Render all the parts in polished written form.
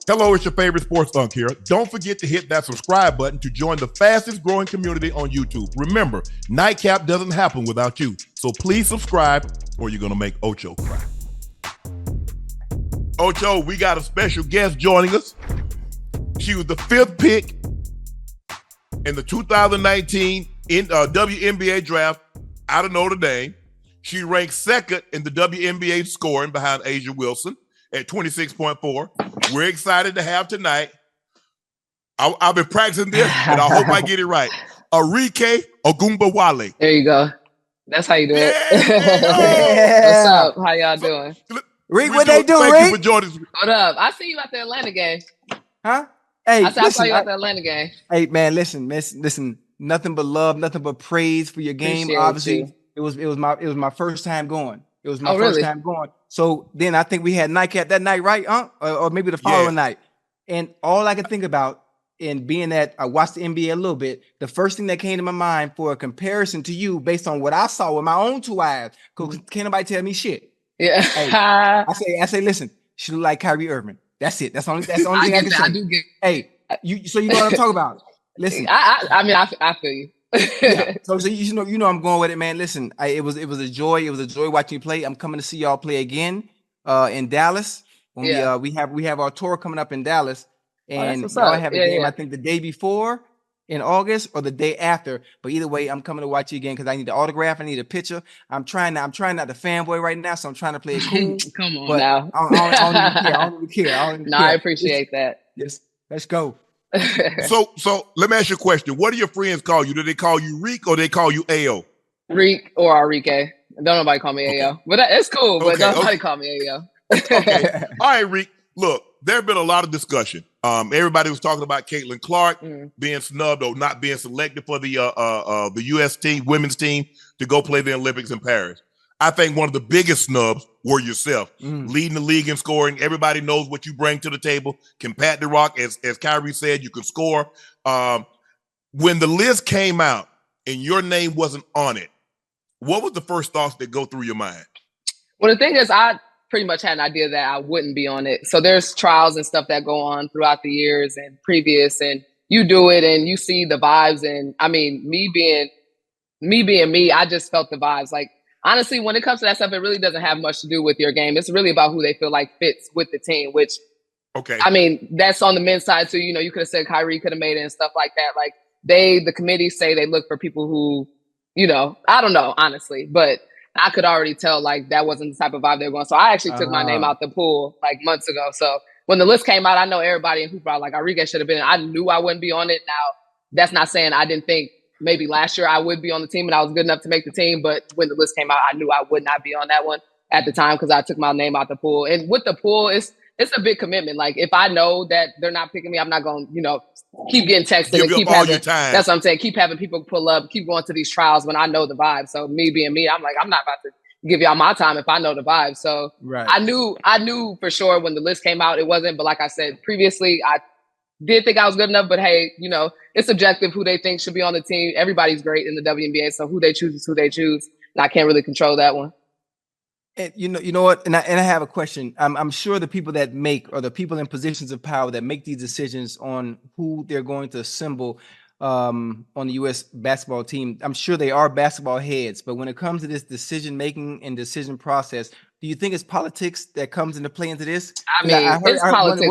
Hello, it's your favorite sports Unc here. Don't forget to hit that subscribe button to join the fastest growing community on YouTube. Remember, Nightcap doesn't happen without you. So please subscribe or you're going to make Ocho cry. Ocho, we got a special guest joining us. She was the 5th pick in the 2019 WNBA draft out of Notre Dame. She ranked 2nd in the WNBA scoring behind Asia Wilson at 26.4. We're excited to have tonight. I've been practicing this, and I hope I get it right. Arike Ogunbowale. There you go. That's how you do it. Yeah. What's up? How y'all doing? Rick, what they do, Thank Rick? you for joining us. What up? I see you at the Atlanta game. Huh? Hey, I saw you at the Atlanta game. Hey, man, listen. Nothing but love, nothing but praise for your game. Appreciate Obviously, you. it was my first time going. It was my Oh, first really? time going. So then I think we had Nightcap that night, right? Or maybe the following night. And all I could think about, in being that I watched the NBA a little bit, the first thing that came to my mind for a comparison to you, based on what I saw with my own 2 eyes, because can't nobody tell me shit. Yeah. Hey, I say, listen, she look like Kyrie Irving. That's it. That's the only thing I can say. I do get. Hey, so you know what I'm talking about. Listen, I feel you. yeah. So you know I'm going with it, man. Listen, it was a joy. It was a joy watching you play. I'm coming to see y'all play again in Dallas when we have our tour coming up in Dallas, and y'all have a game I think the day before in August or the day after. But either way, I'm coming to watch you again because I need the autograph. I need a picture. I'm trying not to fanboy right now, so I'm trying to play it cool. Come on but now. I don't even care. No, I appreciate that. Yes, let's go. So let me ask you a question. What do your friends call you? Do they call you Reek or they call you AO? Reek or Arike. Don't nobody call me AO. But it's cool, but nobody call me AO. Okay. All right, Reek. Look, there have been a lot of discussion. Everybody was talking about Caitlin Clark being snubbed or not being selected for the U.S. team, women's team, to go play the Olympics in Paris. I think one of the biggest snubs were yourself, leading the league in scoring. Everybody knows what you bring to the table. Can pat the rock, as Kyrie said, you can score. When the list came out and your name wasn't on it, what was the first thoughts that go through your mind? Well, the thing is, I pretty much had an idea that I wouldn't be on it. So there's trials and stuff that go on throughout the years and previous, and you do it and you see the vibes. And I mean, me being me, I just felt the vibes. Like, honestly, when it comes to that stuff, it really doesn't have much to do with your game. It's really about who they feel like fits with the team, which, I mean, that's on the men's side too. You know, you could have said Kyrie could have made it and stuff like that. Like the committee say they look for people who, you know, I don't know, honestly, but I could already tell like that wasn't the type of vibe they were going. So I actually took my name out the pool like months ago. So when the list came out, I know everybody in Hooper like Arike should have been. I knew I wouldn't be on it. Now, that's not saying I didn't think maybe last year I would be on the team and I was good enough to make the team. But when the list came out, I knew I would not be on that one at the time because I took my name out the pool. And with the pool, it's a big commitment. Like if I know that they're not picking me, I'm not going to, you know, keep getting texted and keep having your time. That's what I'm saying. Keep having people pull up, keep going to these trials when I know the vibe. So me being me, I'm like, I'm not about to give y'all my time if I know the vibe. So I knew for sure when the list came out, it wasn't. But like I said previously, I did think I was good enough. But hey, you know, it's subjective who they think should be on the team. Everybody's great in the WNBA, so who they choose is who they choose, and I can't really control that one. And you know what? And I have a question. I'm sure the people that make, or the people in positions of power that make these decisions on who they're going to assemble on the U.S. basketball team, I'm sure they are basketball heads. But when it comes to this decision making and decision process, do you think it's politics that comes into play into this? I mean, it's politics.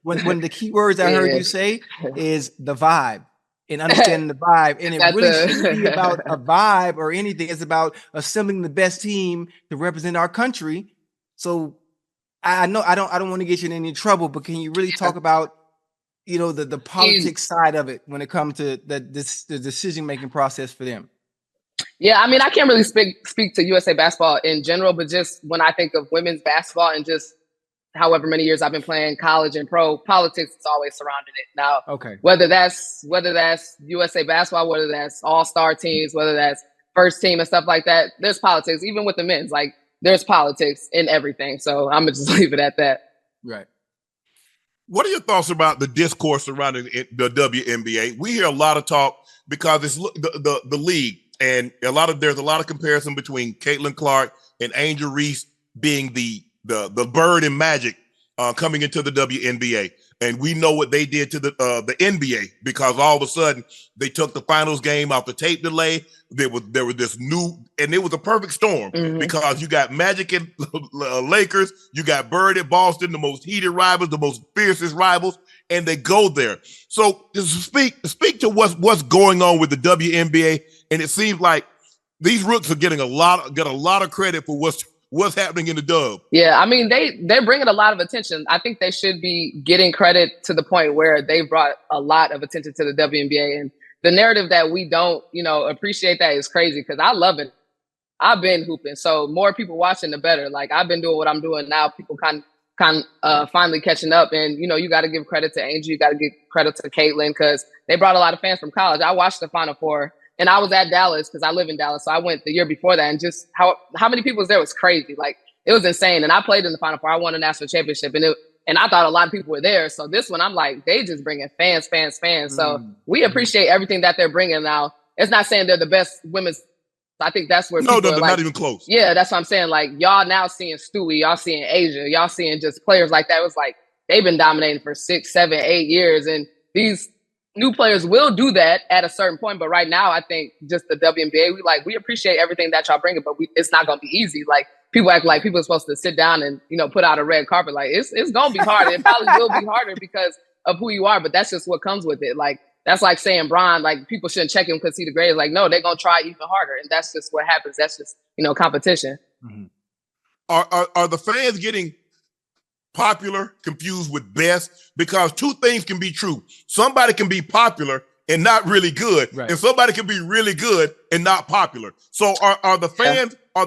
One of the key words I heard you say is the vibe. And understanding the vibe, and it really shouldn't be about a vibe or anything. It's about assembling the best team to represent our country. So I know I don't want to get you in any trouble, but can you really talk about, you know, the politics side of it when it comes to the decision making process for them? Yeah, I mean, I can't really speak to USA basketball in general, but just when I think of women's basketball and just however many years I've been playing college and pro, politics is always surrounding it. Now, whether that's USA basketball, whether that's all-star teams, whether that's first team and stuff like that, there's politics. Even with the men's, like there's politics in everything. So I'm gonna just leave it at that. Right. What are your thoughts about the discourse surrounding the WNBA? We hear a lot of talk because it's the league, and there's a lot of comparison between Caitlin Clark and Angel Reese being the bird and magic coming into the WNBA. And we know what they did to the NBA, because all of a sudden they took the finals game off the tape delay. There was this new, and it was a perfect storm because you got Magic and Lakers, you got Bird at Boston, the most heated rivals, the most fiercest rivals, and they go there. So speak to what's going on with the WNBA, and it seems like these rooks are getting a lot of credit for what's happening in the dub. Yeah, I mean, they're bringing a lot of attention. I think they should be getting credit to the point where they brought a lot of attention to the WNBA. And the narrative that we don't, appreciate that is crazy, because I love it. I've been hooping, so more people watching, the better. Like, I've been doing what I'm doing now. People kind of finally catching up, and you got to give credit to Angel. You got to give credit to Caitlin, because they brought a lot of fans from college. I watched the Final Four. And I was at Dallas because I live in Dallas. So I went the year before that, and just how many people was there was crazy. Like, it was insane. And I played in the Final Four. I won a national championship, and I thought a lot of people were there. So this one, I'm like, they just bringing fans. So we appreciate everything that they're bringing now. It's not saying they're the best women's. I think that's where no, they're like, not even close. Yeah, that's what I'm saying. Like, y'all now seeing Stewie, y'all seeing Asia, y'all seeing just players like that. It was like they've been dominating for 6, 7, 8 years, and these new players will do that at a certain point, but right now, I think just the WNBA, we appreciate everything that y'all bring, but it's not going to be easy. Like, people act like people are supposed to sit down and put out a red carpet. Like, it's going to be hard. It probably will be harder because of who you are, but that's just what comes with it. Like, that's like saying Bron, like, people shouldn't check him because he's the greatest. Like, no, they're going to try even harder, and that's just what happens. That's just competition. Mm-hmm. Are the fans getting popular confused with best? Because two things can be true. Somebody can be popular and not really good, right, and somebody can be really good and not popular. So are the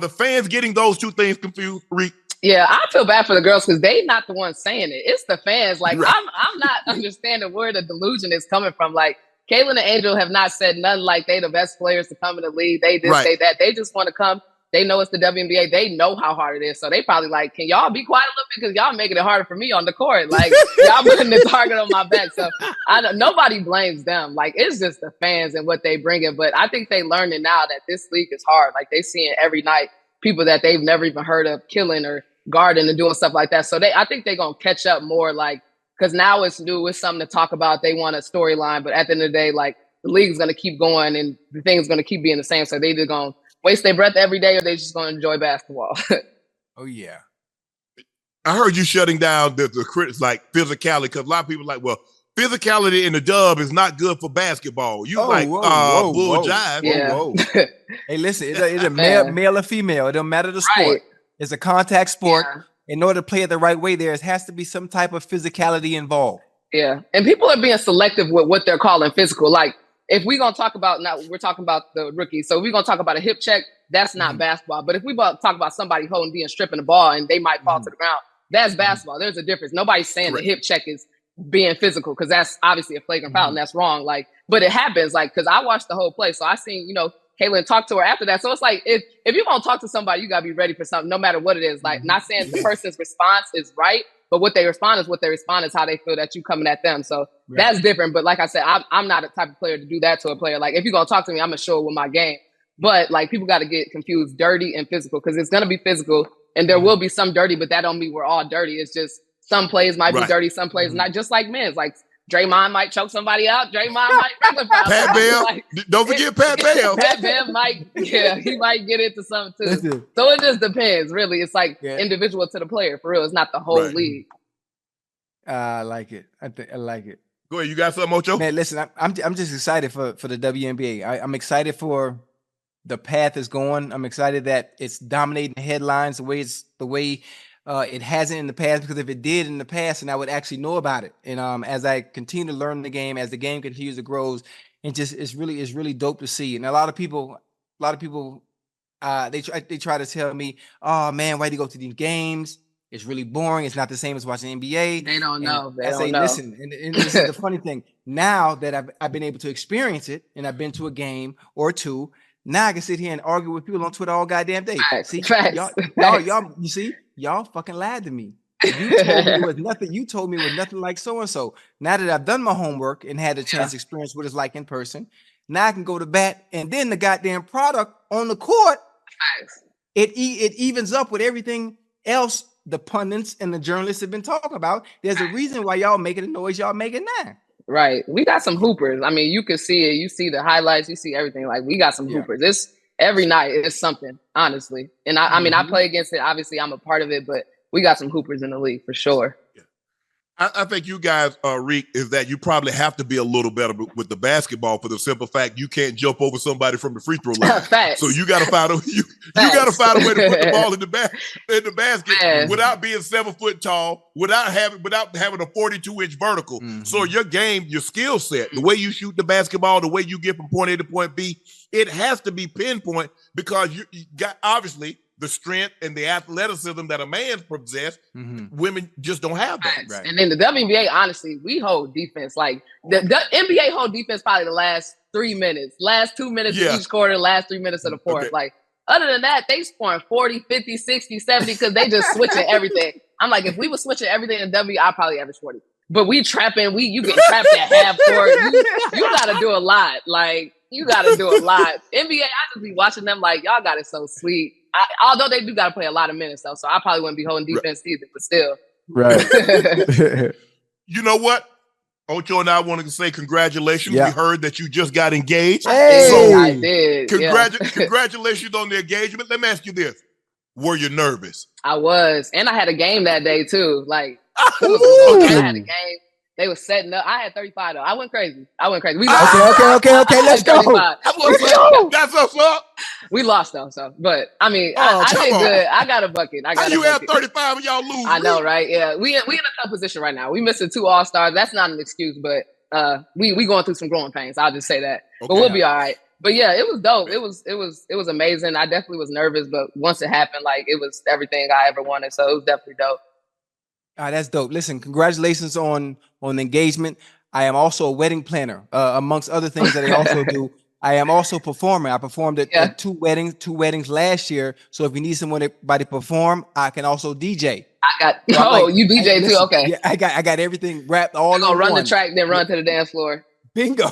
fans getting those two things confused, Reek? Yeah, I feel bad for the girls because they not the ones saying it. It's the fans. Like, right. I'm not understanding where the delusion is coming from. Like, Caitlin and Angel have not said nothing like they the best players to come in the league. They did say that. They just want to come. They know it's the WNBA. They know how hard it is. So they probably like, can y'all be quiet a little bit? Because y'all making it harder for me on the court. Like, y'all putting the target on my back. So nobody blames them. Like, it's just the fans and what they bring in. But I think they learned it now that this league is hard. Like, they seeing every night people that they've never even heard of killing or guarding and doing stuff like that. So I think they're going to catch up more, like, because now it's new. It's something to talk about. They want a storyline. But at the end of the day, like, the league's going to keep going and the thing's going to keep being the same. So they either going to waste their breath every day or they just going to enjoy basketball. Oh, yeah. I heard you shutting down the critics like Physicality, because a lot of people are like, well, Physicality in the dub is not good for basketball. You bull jive. Yeah. Whoa. Hey, listen, it's a male or female. It don't matter the sport. Right. It's a contact sport. Yeah. In order to play it the right way, there has to be some type of physicality involved. Yeah. And people are being selective with what they're calling physical. Like, if we're going to talk about, now we're talking about the rookies. So we're going to talk about a hip check. That's not basketball. But if we talk about somebody holding D and stripping the ball and they might fall to the ground, that's basketball. There's a difference. Nobody's saying the hip check is being physical, because that's obviously a flagrant foul and that's wrong. Like, but it happens, like, because I watched the whole play. So I seen, Caitlin talk to her after that. So it's like, if you're going to talk to somebody, you got to be ready for something, no matter what it is. Like, not saying the person's response is right, but what they respond is how they feel that you coming at them. So that's different. But like I said, I'm not a type of player to do that to a player. Like, if you're going to talk to me, I'm going to show it with my game. But like, people got to get confused dirty and physical, because it's going to be physical and there will be some dirty, but that don't mean we're all dirty. It's just some plays might be dirty, some plays not, just like men's. Like, Draymond might choke somebody out. Draymond might regular foul. Pat Bell. Like, don't forget Pat Bell. Pat Bell he might get into something too. So it just depends, really. It's like individual to the player, for real. It's not the whole league. I like it. I like it. Go ahead. You got something, Ocho? Man, listen, I'm just excited for the WNBA. I'm excited for the path it's going. I'm excited that it's dominating the headlines the way it hasn't in the past, because if it did in the past, then I would actually know about it. And as I continue to learn the game, as the game continues to grow, it's really dope to see. And a lot of people they try to tell me, oh man, why do you go to these games? It's really boring. It's not the same as watching NBA. They don't know. I say, listen, and this is the funny thing. Now that I've been able to experience it, and I've been to a game or two, now I can sit here and argue with people on Twitter all goddamn day. See, y'all, you see, y'all fucking lied to me. You told me it was nothing like so and so. Now that I've done my homework and had a chance to experience what it's like in person, now I can go to bat, and then the goddamn product on the court, it evens up with everything else the pundits and the journalists have been talking about. There's a reason why y'all making the noise y'all making now. Right. We got some hoopers. I mean, you can see it. You see the highlights. You see everything. Like, we got some hoopers. It's every night. It's something, honestly. And I mean, I play against it. Obviously, I'm a part of it, but we got some hoopers in the league for sure. I think you guys, Reek, is that you probably have to be a little better with the basketball for the simple fact you can't jump over somebody from the free throw line. Facts. So you got to find a you got to find a way to put the ball in the basket without being 7 foot tall, without having a 42-inch vertical. So your game, your skill set, the way you shoot the basketball, the way you get from point A to point B, it has to be pinpoint because you got obviously the strength and the athleticism that a man possesses, women just don't have that. Right. And then the WNBA, honestly, we hold defense. Like the NBA hold defense probably the last 3 minutes, last 2 minutes of each quarter, last 3 minutes of the fourth. Okay. Like other than that, they scoring 40, 50, 60, 70 because they just switching everything. I'm like, if we were switching everything in W, I'd probably average 40. But we trapping, you get trapped at half court. You got to do a lot. Like you got to do a lot. NBA, I just be watching them like, y'all got it so sweet. Although they do got to play a lot of minutes, though, so I probably wouldn't be holding defense either, but still. Right. You know what? Ocho and I wanted to say congratulations. We heard that you just got engaged. I did. Congratulations on the engagement. Let me ask you this. Were you nervous? I was. And I had a game that day, too. Like, I had a game. They were setting up. I had 35 though. I went crazy. We lost. Okay. Let's go. That's what's up. We lost though. So, but I mean, I did good. I got a bucket. How you have 35 and y'all lose? I know, right? Yeah, we in a tough position right now. We missing 2 All-Stars. That's not an excuse, but we going through some growing pains. I'll just say that. Okay. But we'll be all right. But yeah, it was dope. It was amazing. I definitely was nervous, but once it happened, like it was everything I ever wanted. So it was definitely dope. That's dope. Listen, congratulations on the engagement. I am also a wedding planner, amongst other things that I also do. I am also performing. I performed at 2 weddings last year. So if you need somebody to perform, I can also DJ. You DJ too? Okay. Yeah, I got everything wrapped all in one. Run the track, then run to the dance floor. Bingo.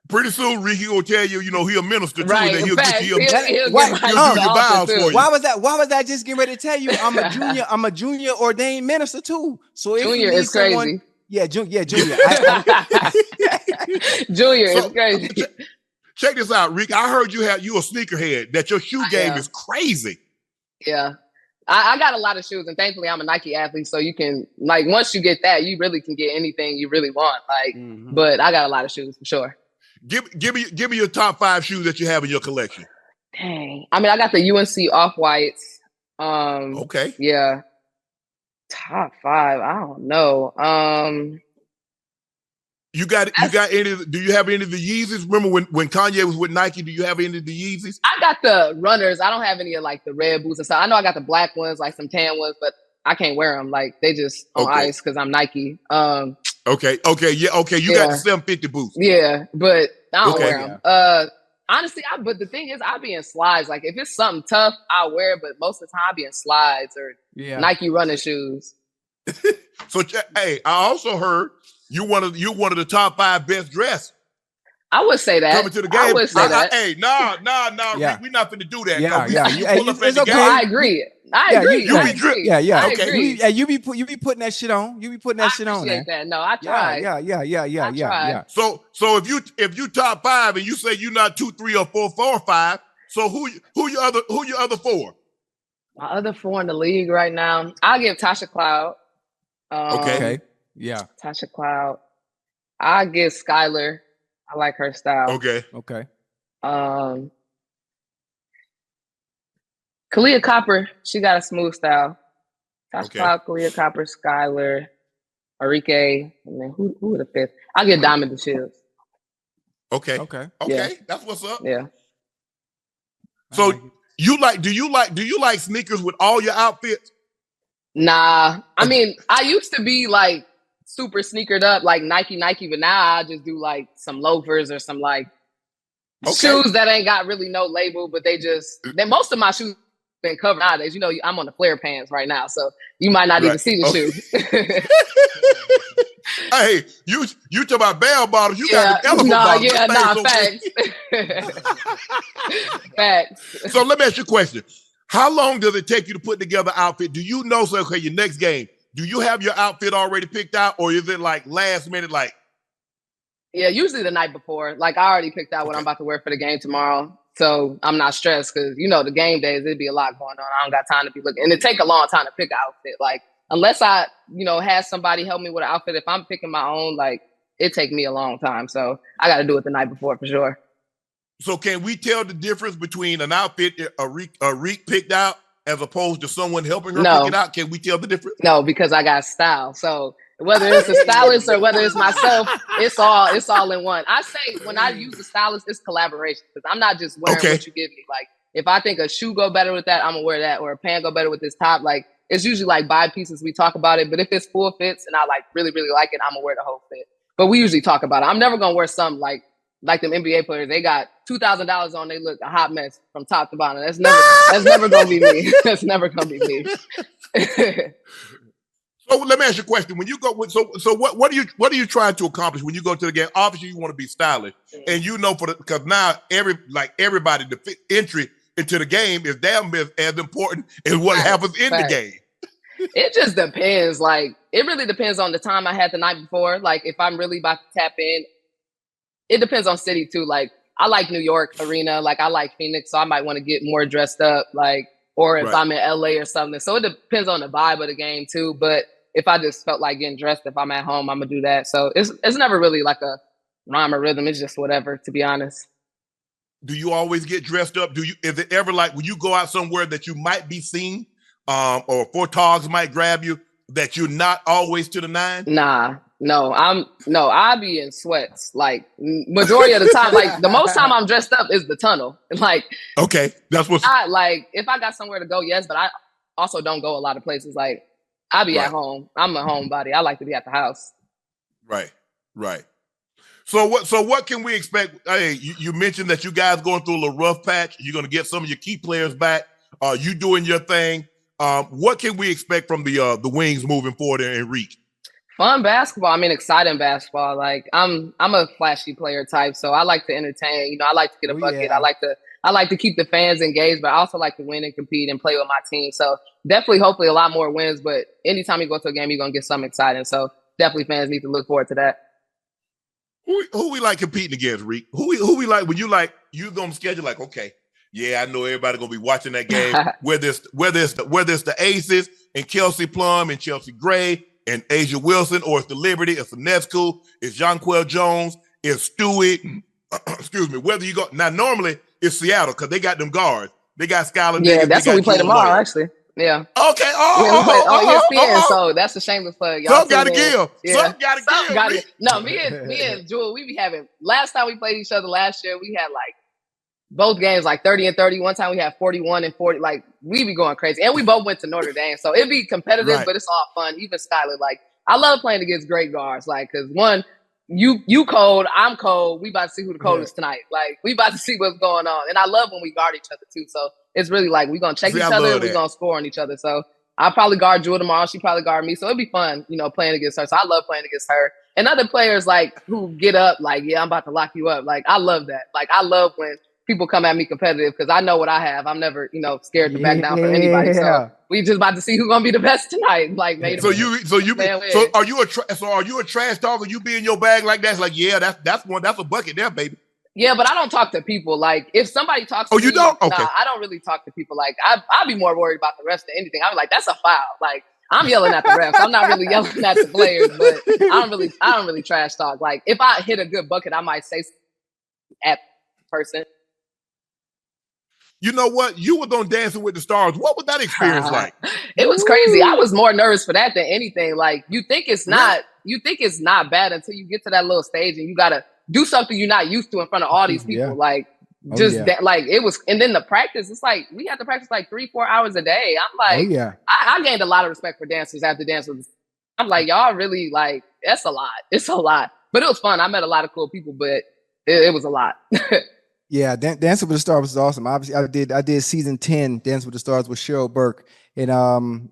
Pretty soon, Ricky will tell you, he a minister too, right, and he'll get you. He'll do your vows for you. Why was I just getting ready to tell you? I'm a junior ordained minister too. So if junior is crazy. Junior. Junior is crazy. Check this out, Rick. I heard you a sneakerhead. That your shoe game is crazy. Yeah. I got a lot of shoes, and thankfully I'm a Nike athlete, so you can once you get that, you really can get anything you really want. But I got a lot of shoes for sure. Give me your top 5 shoes that you have in your collection. Dang, I mean I got the UNC Off-Whites. Okay. Yeah. Top 5, I don't know. You got any? Do you have any of the Yeezys? Remember when Kanye was with Nike? Do you have any of the Yeezys? I got the runners. I don't have any of the red boots and stuff. I know I got the black ones, some tan ones, but I can't wear them. They just on ice because I'm Nike. Okay. You got the 750 boots. Yeah, but I don't wear them. Honestly, but the thing is, I'll be in slides. If it's something tough, I'll wear it, but most of the time I'll be in slides or Nike running shoes. So, hey, I also heard you one of the top 5 best dressed. I would say that. Coming to the game. I would say that. Hey, nah, we're not finna do that. It's okay. I agree. You be dripped. Okay. You be putting that shit on. You be putting that shit on. I appreciate that. No, I tried. Yeah. So if you top 5 and you say you're not 2, 3, or 4, 4 or 5, so who your other 4? My other 4 in the league right now, I'll give Tasha Cloud. Okay. Yeah. Tasha Cloud. I'll give Skylar. I like her style. Okay. Kalia Copper, she got a smooth style. Tasha Cloud, Kalia Copper, Skylar, Arike, and then who are the 5th? I'll get Diamond the Shields. Okay. Yeah. That's what's up. Yeah. So do you like sneakers with all your outfits? Nah. I mean, I used to be super sneakered up, Nike, but now I just do some loafers or some shoes that ain't got really no label, but then most of my shoes been covered nowadays. I'm on the flare pants right now, so you might not even see the shoe. Hey, you talk about bell bottoms, you got the elephant bottoms. Facts. Facts. So let me ask you a question. How long does it take you to put together an outfit? Do you know, so okay, your next game, do you have your outfit already picked out, or is it like last minute, like? Yeah, usually the night before. Like, I already picked out what I'm about to wear for the game tomorrow. So I'm not stressed because, the game days, it'd be a lot going on. I don't got time to be looking. And it take a long time to pick an outfit. Like, unless I, have somebody help me with an outfit, if I'm picking my own, like, it take me a long time. So I got to do it the night before for sure. So can we tell the difference between an outfit Arike picked out as opposed to someone helping her pick it out? Can we tell the difference? No, because I got style. So whether it's a stylist or whether it's myself, it's all in one. I say when I use a stylist, it's collaboration because I'm not just wearing what you give me. Like if I think a shoe go better with that, I'm gonna wear that, or a pant go better with this top. Like it's usually like by pieces we talk about it. But if it's full fits and I like really, really like it, I'm gonna wear the whole fit. But we usually talk about it. I'm never gonna wear something like them NBA players. They got $2,000 on. They look a hot mess from top to bottom. That's never gonna be me. That's never gonna be me. So let me ask you a question. When you go with so what are you trying to accomplish when you go to the game? Obviously, you want to be stylish, and because now everybody the entry into the game is damn as important as what happens in the game. It just depends. Like it really depends on the time I had the night before. Like if I'm really about to tap in, it depends on city too. Like I like New York arena. Like I like Phoenix, so I might want to get more dressed up. Like or if I'm in LA or something. So it depends on the vibe of the game too. But if I just felt like getting dressed, if I'm at home, I'm gonna do that. So it's never really like a rhyme or rhythm. It's just whatever, to be honest. Do you always get dressed up? Is it ever like when you go out somewhere that you might be seen, or photogs might grab you, that you're not always to the nine? Nah, no, I be in sweats. Like majority of the time, like the most time I'm dressed up is the tunnel. Like okay, that's what's like if I got somewhere to go, yes, but I also don't go a lot of places. Like I be at home. I'm a homebody. I like to be at the house. Right. So what can we expect? Hey, you mentioned that you guys going through a little rough patch. You're going to get some of your key players back. You doing your thing. What can we expect from the Wings moving forward and Arike? Fun basketball. I mean, exciting basketball. Like I'm a flashy player type, so I like to entertain. I like to get a bucket. Yeah. I like to keep the fans engaged, but I also like to win and compete and play with my team. So definitely, hopefully, a lot more wins. But anytime you go to a game, you're gonna get something exciting. So definitely, fans need to look forward to that. Who we like competing against, Reek? Who we like when you gonna schedule like, okay, yeah, I know everybody gonna be watching that game. whether it's the Aces and Kelsey Plum and Chelsea Gray and Asia Wilson, or it's the Liberty, it's the Nesco, it's Jonquel Jones, it's Stewie. Excuse me. Whether you go now, normally it's Seattle because they got them guards. They got Skylar. Yeah, that's what we play tomorrow, actually. Yeah. Okay. We play ESPN, so that's a shameless plug. Y'all gotta give. Yeah. Gotta give. No, me and Jewel, we be having. Last time we played each other last year, we had like both games like 30 and 30. One time we had 41 and 40. Like we be going crazy, and we both went to Notre Dame, so it'd be competitive, but it's all fun. Even Skylar, like I love playing against great guards, like because one. You cold, I'm cold. We about to see who the coldest tonight. Like we about to see what's going on. And I love when we guard each other too. So it's really like we're gonna check each other and we're gonna score on each other. So I'll probably guard Jewel tomorrow. She probably guard me. So it'd be fun, playing against her. So I love playing against her. And other players like who get up, like, yeah, I'm about to lock you up. Like I love that. Like I love when people come at me competitive because I know what I have. I'm never, scared to back down for anybody. So we just about to see who's gonna be the best tonight. Like, are you a trash talker? You be in your bag like that? It's like, yeah, that's a bucket there, baby. Yeah, but I don't talk to people. Like, if somebody talks to me, you don't? Okay. Nah, I don't really talk to people. Like, I'll be more worried about the rest of anything. I'm like, that's a foul. Like, I'm yelling at the refs. I'm not really yelling at the players, but I don't really trash talk. Like, if I hit a good bucket, I might say at the person. You know what? You was on Dancing with the Stars. What was that experience like? It was crazy. I was more nervous for that than anything. Like you think it's not bad until you get to that little stage and you gotta do something you're not used to in front of all these people. Yeah. Like like it was. And then the practice, it's like we had to practice like 3-4 hours a day. I'm like, I gained a lot of respect for dancers after dancing. I'm like, y'all really like that's a lot. It's a lot, but it was fun. I met a lot of cool people, but it was a lot. Yeah, Dancing with the Stars was awesome. Obviously, I did season 10, Dancing with the Stars with Cheryl Burke, and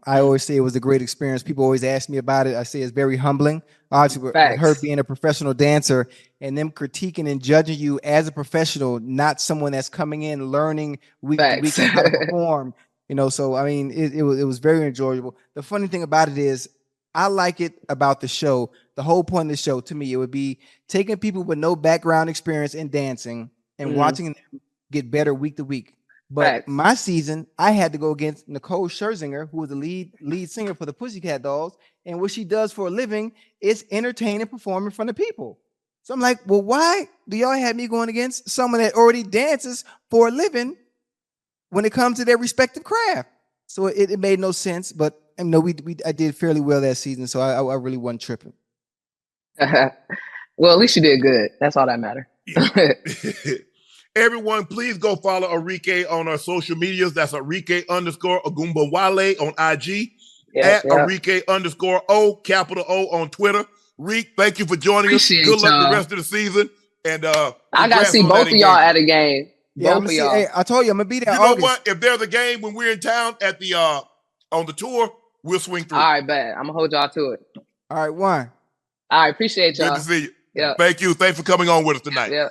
I always say it was a great experience. People always ask me about it. I say it's very humbling. Obviously, with her being a professional dancer and them critiquing and judging you as a professional, not someone that's coming in learning week to week how to perform. So I mean, it was very enjoyable. The funny thing about it is, I like it about the show. The whole point of the show, to me, it would be taking people with no background experience in dancing and watching them get better week to week. But my season, I had to go against Nicole Scherzinger, who was the lead singer for the Pussycat Dolls, and what she does for a living is entertain and perform in front of people. So I'm like, well, why do y'all have me going against someone that already dances for a living when it comes to their respective craft? So it made no sense. But I did fairly well that season, so I really wasn't tripping. Well, at least you did good. That's all that matters. Yeah. Everyone, please go follow Arike on our social medias. That's Arike _Ogunbowale on IG. Arike _O on Twitter. Reek, thank you for joining us. Good luck the rest of the season. And I got to see both of y'all at a game. Yeah, hey, I told you I'm gonna be there. You know what? If there's a game when we're in town at the on the tour, we'll swing through. All right, bet. I'm gonna hold y'all to it. All right, one. All right, appreciate y'all. Good to see you. Yeah. Thank you. Thanks for coming on with us tonight. Yeah.